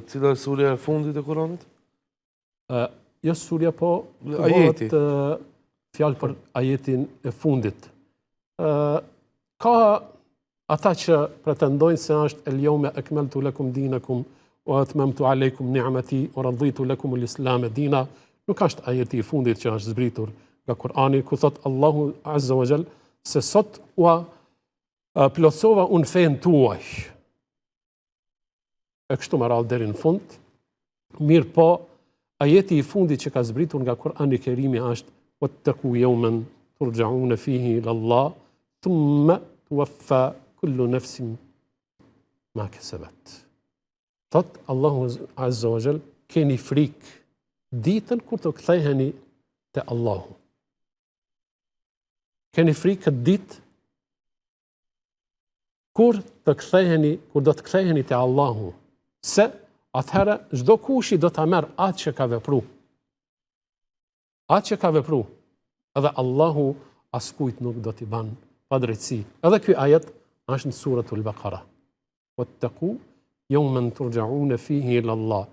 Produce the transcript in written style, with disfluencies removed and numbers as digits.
Cila është surja e fundit e Kuranit? Jo surja, po Ajeti. Fjalë për ajetin e fundit. Ka ata që pretendojnë se është el-jawma akmaltu lakum dinakum wa atmamtu alaykum ni'mati wa raditu lakum al-islam dina. Nuk është ajeti i fundit që është zbritur nga Kurani, ku thot Allahu Azza wa Jall se sot ua plotësova unë fen tuaj. E kështu më radhë deri në fund. Mirë po, ajeti i fundit që ka zbritur nga Kurani i Kerimi është wattaqu yawman turja'una fihi ila Allah thumma tuwaffa kullu nafsin ma kasabat. Thot Allahu Azza wa Jall, keni frikë ditën kur të ktheheni te Allahu. Keni frikë këtë ditë kur do të ktheheni te Allahu, se atëherë çdo kush i do ta merr atë që ka vepruar. Atë që ka vepruar. Edhe Allahu askujt nuk do t'i ban padrejtësi. Edhe ky ajet është në suratul Baqara. Wattaqu yawman turja'una fihi ila Allah.